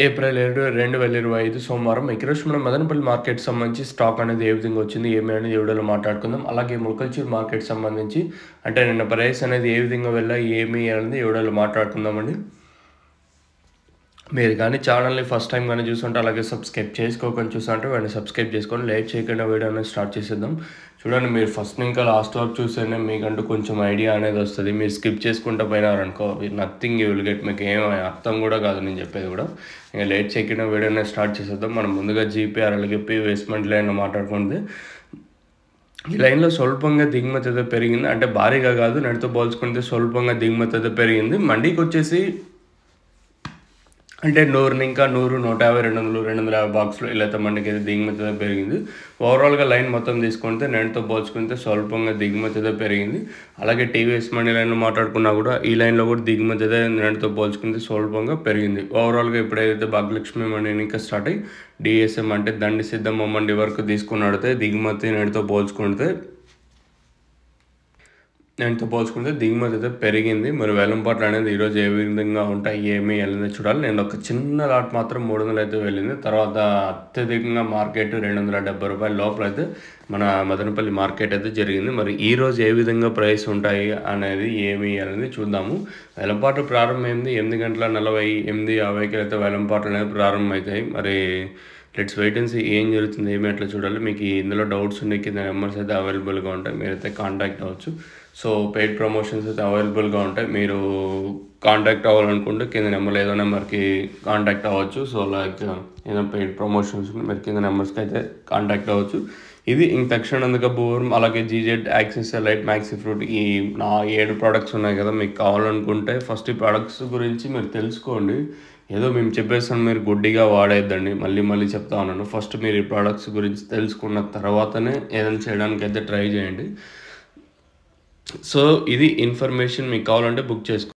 April 7, 2025 సోమవారం. ఈరోజు మనం మదనపల్లి మార్కెట్ సంబంధించి స్టాక్ అనేది ఏ విధంగా వచ్చింది, ఏమి అనేది ఈ వీడియోలో మాట్లాడుకుందాం. అలాగే ములకల్చూరు మార్కెట్ సంబంధించి అంటే నిన్న ప్రైస్ అనేది ఏ విధంగా వెళ్ళాయి, ఏమి అనేది ఈ వీడియోలో మాట్లాడుకుందామండి. మీరు కానీ ఛానల్ని ఫస్ట్ టైం కానీ చూస్తుంటే అలాగే సబ్స్క్రైబ్ చేసుకోకుండా చూస్తుంటే వెంటనే సబ్స్క్రైబ్ చేసుకొని లేట్ చేయకుండా వీడియో అనేది స్టార్ట్ చేసేద్దాం. చూడండి, మీరు ఫస్ట్ ఇంకా లాస్ట్ వరకు చూస్తేనే మీకంటూ కొంచెం ఐడియా అనేది వస్తుంది. మీరు స్కిప్ చేసుకుంటూ పోయినారనుకో నథింగ్ యూ విల్ గెట్. మీకు ఏం అర్థం కూడా కాదు నేను చెప్పేది కూడా. ఇంకా లేట్ చేయకుండా వీడియో అనేది స్టార్ట్ చేసేద్దాం. మనం ముందుగా జీపీఆర్ అలాగే ఇన్వెస్ట్మెంట్ లైన్ మాట్లాడుకుంటే ఈ లైన్లో స్వల్పంగా దిగుమతి అయితే పెరిగింది. అంటే భారీగా కాదు, నెలతో పోల్చుకుంటే స్వల్పంగా దిగుమతి అయితే పెరిగింది. మండీకి వచ్చేసి అంటే 100 ఇంకా 100, 150, 200, 250 బాక్స్లో ఇలా అయితే మండికి అయితే దిగుమతి అయితే పెరిగింది. ఓవరాల్గా లైన్ మొత్తం తీసుకుంటే నెలతో పోల్చుకుంటే స్వల్పంగా దిగుమతి అయితే పెరిగింది. అలాగే టీవీఎస్ మండి లైన్లో మాట్లాడుకున్నా కూడా ఈ లైన్లో కూడా దిగుమతి అయితే నెలతో పోల్చుకుంటే స్వల్పంగా పెరిగింది. ఓవరాల్గా ఇప్పుడైతే భాగ్యలక్ష్మి మండి ఇంకా స్టార్ట్ అయ్యి డిఎస్ఎం అంటే దండి సిద్ధమ్మ మండి వరకు తీసుకున్నడితే దిగుమతి నెలతో పోల్చుకుంటే దిగుమతి అయితే పెరిగింది. మరి వేలంపాట్లు అనేది ఈరోజు ఏ విధంగా ఉంటాయి, ఏమి వెళ్ళిందో చూడాలి. నేను ఒక చిన్న లాట్ మాత్రం 300 అయితే వెళ్ళింది. తర్వాత అత్యధికంగా మార్కెట్ 270 రూపాయల లోపల అయితే మన మదనపల్లి మార్కెట్ అయితే జరిగింది. మరి ఈరోజు ఏ విధంగా ప్రైస్ ఉంటాయి అనేది ఏమి అనేది చూద్దాము. వేలంపాట్లు ప్రారంభమైంది 8:48 అయితే వేలంపాట్లు అనేది ప్రారంభమవుతాయి. మరి లెట్స్ వెయిట్ అండ్ సీ ఏం జరుగుతుంది, ఏమి ఎట్లా చూడాలి. మీకు ఇందులో డౌట్స్ ఉన్నాయి, కింద నెంబర్స్ అయితే అవైలబుల్గా ఉంటాయి, మీరైతే కాంటాక్ట్ అవ్వచ్చు. సో పెయిడ్ ప్రమోషన్స్ అయితే అవైలబుల్గా ఉంటాయి. మీరు కాంటాక్ట్ అవ్వాలనుకుంటే కింద నెంబర్ ఏదో నెంబర్కి కాంటాక్ట్ అవ్వచ్చు. సో లైక్ ఏదో పెయిడ్ ప్రమోషన్స్ మీరు కింద నెంబర్స్కి అయితే కాంటాక్ట్ అవ్వచ్చు. ఇది ఇంక తక్షణందుక బూరం అలాగే GZ axis light maxi fruit ఈ 7 ప్రోడక్ట్స్ ఉన్నాయి కదా. మీకు కావాలనుకుంటే ఫస్ట్ ఈ ప్రోడక్ట్స్ గురించి మీరు తెలుసుకోండి. ఏదో మేము చెప్పేస్తాను మీరు గుడ్డిగా వాడేద్దండి. మళ్ళీ చెప్తా ఉన్నాను. ఫస్ట్ మీరు ఈ ప్రోడక్ట్స్ గురించి తెలుసుకున్న తర్వాతనే ఏదైనా చేయడానికి అయితే ట్రై చేయండి. సో ఇది ఇన్ఫర్మేషన్ మీకు కావాలంటే బుక్ చేసుకోండి.